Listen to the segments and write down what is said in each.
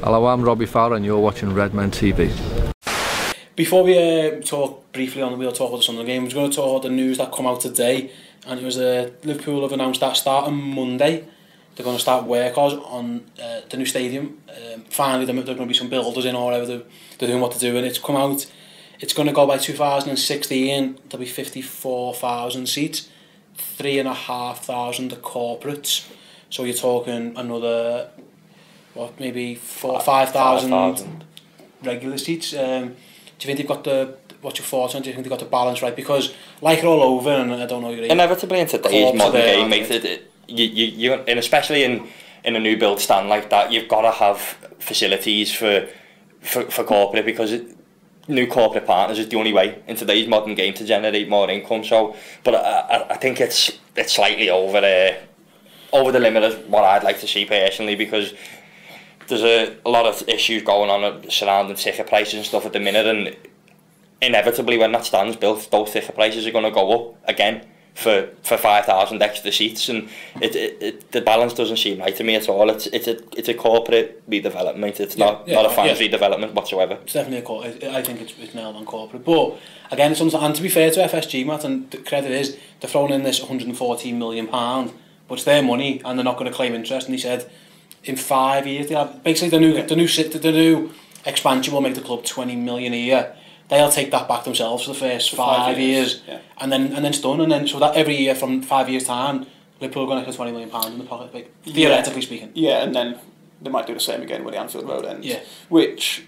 Hello, I'm Robbie Fowler and you're watching Redmen TV. Before we talk briefly on, we'll talk about the Sunderland game, we're going to talk about the news that come out today, and it was Liverpool have announced that starting Monday they're going to start work on the new stadium. Finally there are going to be some builders in or whatever, they're doing what they're doing. It's come out, it's going to go by 2016, there'll be 54,000 seats, 3,500 are corporates, so you're talking another, what, maybe 4,000 or 5,000 regular seats. Do you think they've got the, what's your thoughts on, do you think they've got the balance right? Because like it all over, and I don't know, inevitably in today's modern game, mate, you and especially in a new build stand like that, you've got to have facilities for corporate, because new corporate partners is the only way in today's modern game to generate more income. So, but I think it's slightly over the limit of what I'd like to see personally, because there's a lot of issues going on surrounding ticket prices and stuff at the minute, and inevitably when that stand's built, those ticket prices are going to go up again for 5,000 extra seats, and the balance doesn't seem right to me at all. It's a corporate redevelopment. It's not a fans redevelopment whatsoever. It's definitely a corporate. I think it's nailed on corporate. But again, it's and to be fair to FSG, Matt, and the credit is they're throwing in this £114 million, but it's their money and they're not going to claim interest. And he said in 5 years, they'll have, basically the new expansion will make the club 20 million a year. They'll take that back themselves for the first 5 years, and then it's done. And then so that every year from 5 years time, Liverpool are going to get £20 million in the pocket, like, theoretically speaking. Yeah, and then they might do the same again when the Anfield Road ends. Yeah. Which,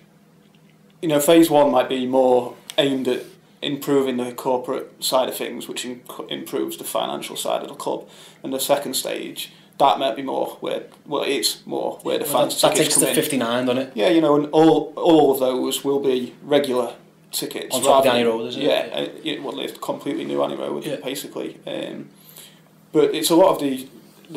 you know, phase one might be more aimed at improving the corporate side of things, which improves the financial side of the club. And the second stage, that might be more where, well, it's more where the fans that takes to 59, doesn't it? Yeah, you know, and all of those will be regular tickets on top of Annie Road, isn't it? Yeah, well, it's completely new Annie Road, basically. But it's a lot of the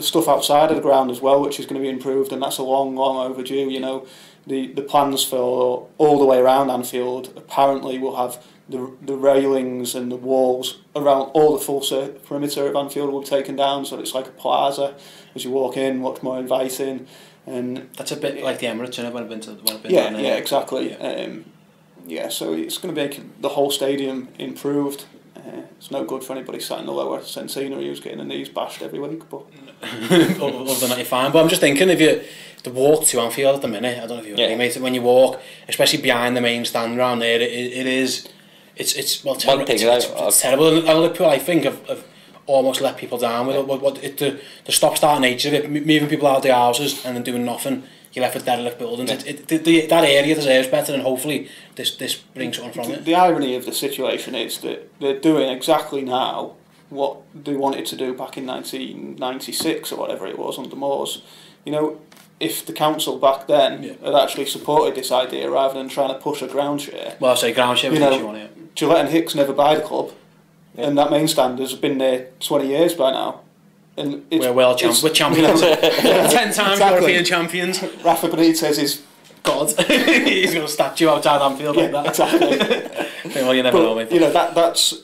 stuff outside of the ground as well, which is going to be improved, and that's a long overdue. You know, the plans for all the way around Anfield apparently will have the railings and the walls around all the full perimeter of Anfield will be taken down, so it's like a plaza as you walk in, much more inviting. And that's a bit like the Emirates, isn't it? When I've been down there. Yeah, exactly. So it's going to make the whole stadium improved. It's no good for anybody sat in the lower centenary who's getting their knees bashed every week. But other than that, you're fine. But I'm just thinking, the walk to Anfield at the minute, I don't know if you agree, mate. When you walk, especially behind the main stand around there, it's terrible. It's terrible. And Liverpool, I think, have almost let people down with the stop-start nature of it, moving people out of their houses and then doing nothing. You're left with derelict buildings. That area deserves better, and hopefully this brings something from it. The irony of the situation is that they're doing exactly now what they wanted to do back in 1996 or whatever it was under Moores. You know, if the council back then had actually supported this idea rather than trying to push a ground share. Well, I say ground share, you know, Gillette and Hicks never buy the club, and that main stand has been there 20 years by now. And we're champions. 10 times European champions. Rafa Benitez is God. He's got a statue outside Anfield like that. Exactly. Well, you never know, mate. You know, that's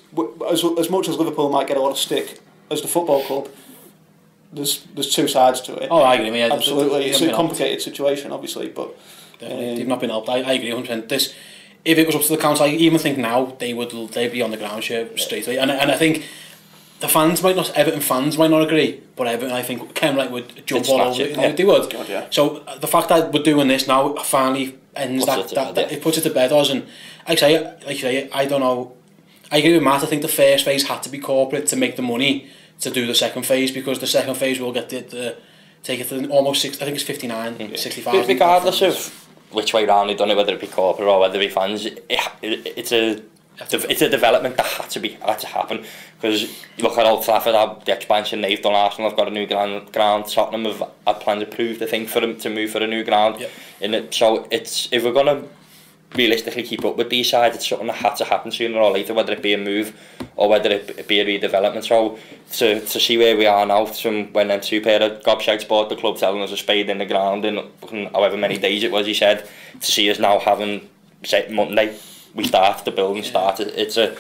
as much as Liverpool might get a lot of stick as the football club. There's two sides to it. Oh, I agree. Yeah, absolutely, it's a complicated situation, obviously, but they've not been helped. I agree 100%. If it was up to the council, I even think now they'd be on the ground share straight away, and I think. The fans might not, Everton fans might not agree, but Everton, I think, Ken Wright would jump all over it. They would. God, yeah. So the fact that we're doing this now finally ends it puts it to bed, does. And like I say, I don't know. I agree with Matt. I think the first phase had to be corporate to make the money to do the second phase, because the second phase will get take it to almost 60. I think it's 59, 65. Regardless of which way round they've done it, whether it be corporate or whether it be fans, it's a development that had to happen, because you look at Old Trafford, the expansion they've done. Arsenal have got a new ground. Tottenham have had plans approved, I think, for them to move for a new ground. So if we're going to realistically keep up with these sides, it's something that had to happen sooner or later, whether it be a move or whether it be a redevelopment. So to see where we are now, from when them two pair of gobshites bought the club telling us a spade in the ground in however many days it was, he said, to see us now having, say, Monday we start the building started. It's a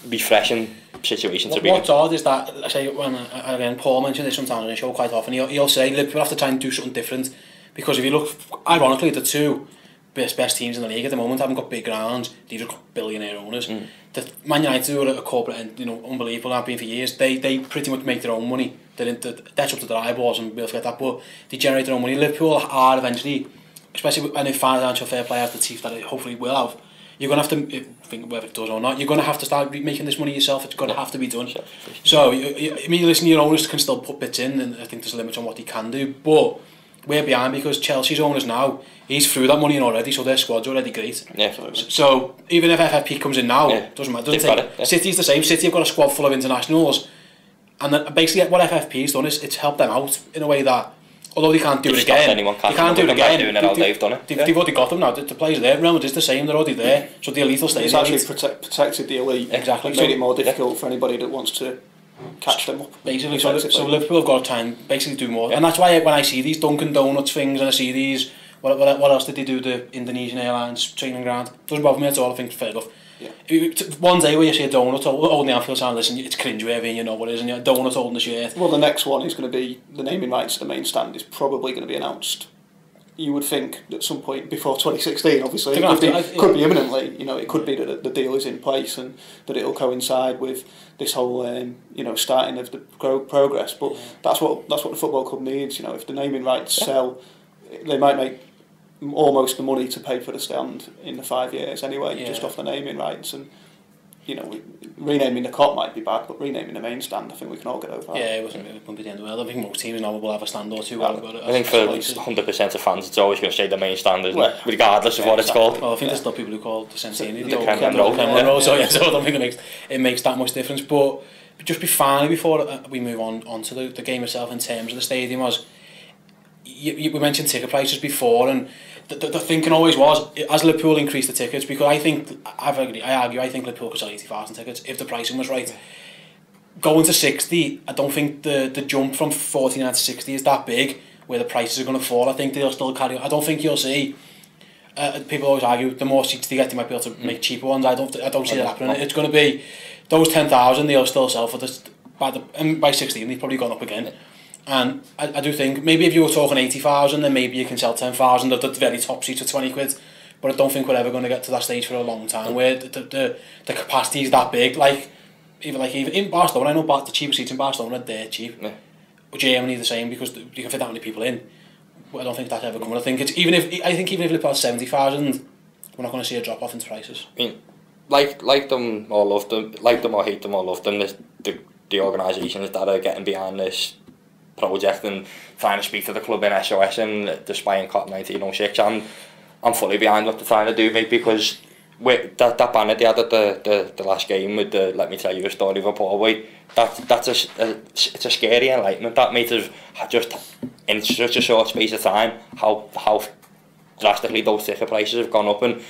refreshing situation to be in. What's odd is that, I say, when again Paul mentioned this sometimes on the show quite often, he'll say Liverpool have to try and do something different Because if you look, ironically, the two best teams in the league at the moment haven't got big grounds. They've just got billionaire owners. The Man United, who are a corporate and unbelievable, have been for years. They pretty much make their own money. That's up to their eyeballs, and we'll forget that. But they generate their own money. Liverpool are eventually, especially when they financial fair play has the teeth that it hopefully will have. You're going to have to, think whether it does or not, you're going to have to start making this money yourself. It's going to have to be done. So, listen, your owners can still put bits in, and I think there's a limit on what they can do. But we're behind because Chelsea's owners now, he's through that money in already, so their squad's already great. Yeah. So, even if FFP comes in now, doesn't matter. City's the same. City have got a squad full of internationals, and basically what FFP's done is it's helped them out in a way that, although they can't do it again, they can't do it again. They've done it. They've already got them now. The players are there. Real Madrid's the same. They're already there. So the elite will stay. It's actually protected the elite. Exactly. Made it more difficult for anybody that wants to catch them up. Basically, so Liverpool have got to try and basically do more. And that's why when I see these Dunkin' Donuts things and I see these, what else did they do? The Indonesian Airlines training ground. Doesn't bother me at all. I think it's fair enough. Yeah. One day where you see a donut holding the Anfield sign, listen, it's cringeworthy and you know what it is, and you're a donut holding the shirt. Well, the next one is going to be the naming rights to the main stand is probably going to be announced. You would think at some point before 2016, obviously, it could be imminently. It could be that the deal is in place and that it'll coincide with this whole, starting of the progress. But that's what the football club needs. If the naming rights sell, they might make almost the money to pay for the stand in the 5 years anyway, just off the naming rights. And renaming the Kop might be bad, but renaming the main stand, I think we can all get over that. Yeah, it wouldn't be the end of the world. I think most teams now will have a stand or two. I think for 100% of fans, it's always going to stay the main stand, isn't it? Regardless of what it's called. Well, I think there's still people who call the Sensini the Kremlin Road. So I don't think it makes that much difference. But just finally, before we move on to the game itself in terms of the stadium, was we mentioned ticket prices before, and the thinking always was, as Liverpool increased the tickets, because I think Liverpool could sell 80,000 tickets if the pricing was right. Going to 60, I don't think the jump from 49 to 60 is that big, where the prices are going to fall. I think they'll still carry on. I don't think you'll see, people always argue, the more seats they get, they might be able to make cheaper ones. I don't see that happening. It's going to be, those 10,000 they'll still sell for this, by 16 they've probably gone up again. And I do think, maybe if you were talking 80,000, then maybe you can sell 10,000 at the very top seats for 20 quid. But I don't think we're ever going to get to that stage for a long time, where the capacity is that big. Even in Barcelona, I know the cheapest seats in Barcelona are dirt cheap. Yeah. But Germany the same, because you can fit that many people in. But I don't think that's ever coming. I think even if Liverpool has 70,000, we're not going to see a drop off in prices. I mean, like them or love them, like them or hate them or love them, the organisations that are getting behind this project and trying to speak to the club in SOS and displaying Kop 1906, I'm fully behind what they're trying to do, mate, because with that banner they had at the last game with the "Let me tell you a story of a poor boy," it's a scary enlightenment, that, mate, of just in such a short space of time how drastically those ticket prices have gone up. And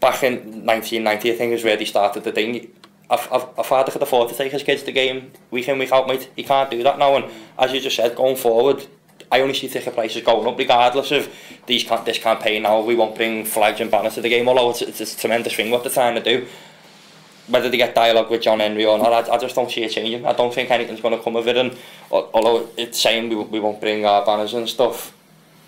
back in 1990, I think, is where they started the thing. A father could afford to take his kids to the game week in, week out, mate. He can't do that now, and as you just said, going forward, I only see ticket prices going up regardless of this campaign now. We won't bring flags and banners to the game, although it's a tremendous thing what they're trying to do. Whether they get dialogue with John Henry or not, I just don't see it changing. I don't think anything's going to come of it, and although it's saying we won't bring our banners and stuff,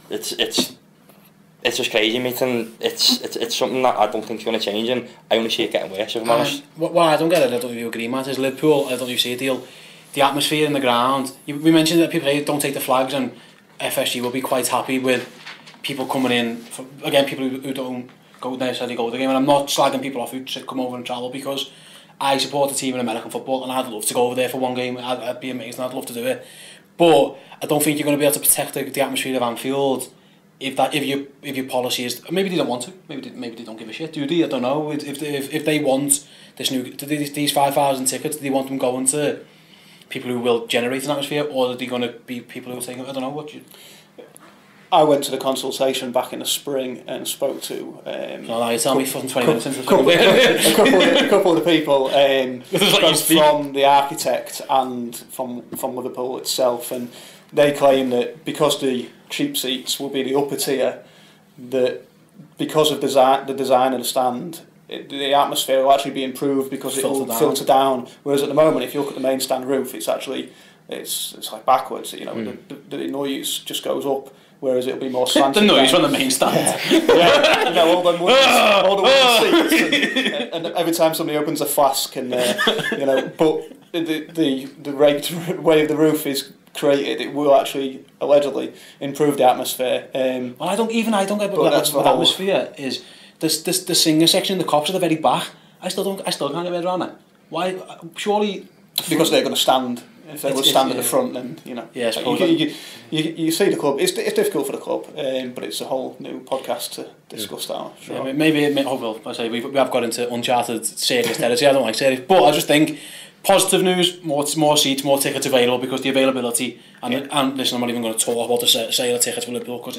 it's just crazy, mate, and it's something that I don't think is going to change, and I only see it getting worse, if I'm honest. What I don't get, I don't know if you agree, Matt, is Liverpool, I don't know if you see a deal, the atmosphere in the ground. We mentioned that people don't take the flags, and FSG will be quite happy with people coming in, people who don't necessarily go to the game, and I'm not slagging people off who come over and travel, because I support a team in American football, and I'd love to go over there for one game. I'd be amazing, I'd love to do it, but I don't think you're going to be able to protect the atmosphere of Anfield if your policy is, maybe they don't want to, maybe they don't give a shit, do they? I don't know. If they want these 5,000 tickets, do they want them going to people who will generate an atmosphere, or are they going to be people who are taking, I don't know, I went to the consultation back in the spring and spoke to you tell me 20 minutes into a couple of the people from the architect and from Liverpool itself, and they claim that because the cheap seats will be the upper tier, that because of the design of the stand, the atmosphere will actually be improved because it will filter down. Whereas at the moment, if you look at the main stand roof, it's like backwards. The noise just goes up. whereas it'll be more slanted. The noise down. from the main stand. Yeah, you know, all the wooden seats, and every time somebody opens a flask, and you know, but the way of the roof is created, it will actually allegedly improve the atmosphere. Well, I don't get that's what the atmosphere is. The singer section, the cops at the very back. I still can't get my head around it. Why? Surely because they're going to stand. If they would stand at the front, then you know. Yeah, you see the club. It's difficult for the club, but it's a whole new podcast to discuss that. Sure. Yeah, maybe. Well, I say we have got into uncharted serious territory. I don't like serious, but I just think positive news: more seats, more tickets available, because the availability and listen, I'm not even going to talk about the sale of tickets for Liverpool, because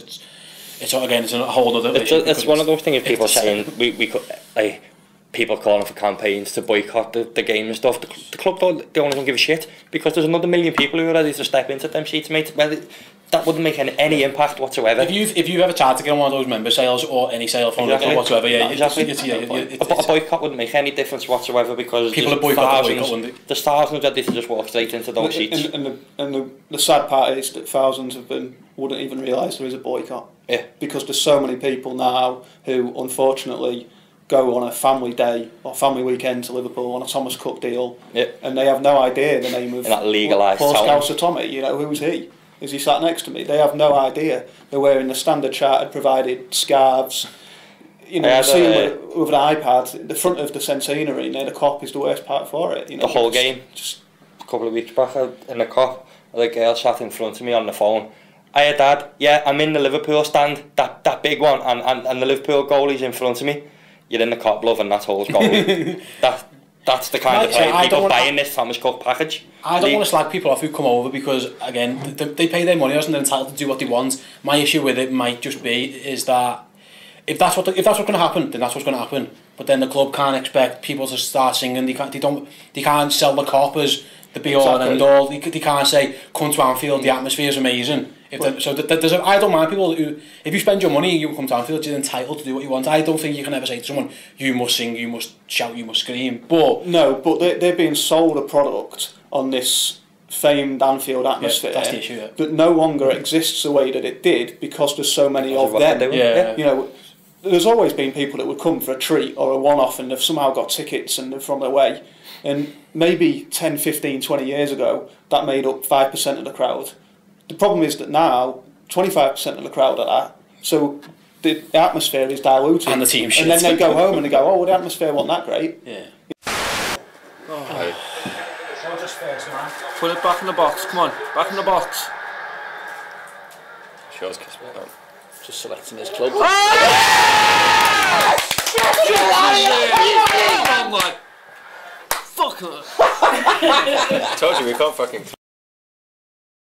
it's a whole other issue. It's one of those things. People saying we could like. People calling for campaigns to boycott the game and stuff. The club they don't give a shit, because there's another million people who are ready to step into them seats, mate. Well, that wouldn't make any impact whatsoever. If you've ever tried to get on one of those member sales or any sale from the club whatsoever, a boycott wouldn't make any difference whatsoever, because people are boycotting. There's thousands ready to just walk straight into those seats. And the sad part is that thousands wouldn't even realise there is a boycott. Yeah. Because there's so many people now who unfortunately go on a family day or family weekend to Liverpool on a Thomas Cook deal, and they have no idea the name of that legalised Paul Scouser Tommy. You know, who's he? Is he sat next to me? They have no idea. They're wearing the standard chartered provided scarves. You know, you see them with an iPad. The front of the centenary near the Cop is the worst part for it. You know, the whole game. Just a couple of weeks back in the Cop, the girl sat in front of me on the phone. Hiya, Dad. Yeah, I'm in the Liverpool stand. That big one, and the Liverpool goalie's in front of me. You're in the Cop, love, and that's all goal. That's the kind of play people buying this Thomas Cook package. I don't want to slag people off who come over, because again they pay their money and they're entitled to do what they want. My issue with it might just be is that if that's what's going to happen, then that's what's going to happen. But then the club can't expect people to start singing. They can't sell the Cop as the be all and end all. They can't say come to Anfield, the atmosphere is amazing. I don't mind people who, if you spend your money and you come to Anfield, you're entitled to do what you want. I don't think you can ever say to someone, you must sing, you must shout, you must scream. But they're being sold a product on this famed Anfield atmosphere, that's the issue, that no longer exists the way that it did, because there's so many of them. You know, there's always been people that would come for a treat or a one-off, and they've somehow got tickets and they're from their way. And maybe 10, 15, 20 years ago, that made up 5% of the crowd. The problem is that now 25% of the crowd are that, so the atmosphere is diluted, and the team shit. And then they go home and they go, oh, well, the atmosphere wasn't that great. Yeah. Put it back in the box. Come on, back in the box. Shows kiss me out. Just selecting his club. Fuck her. I told you we can't fucking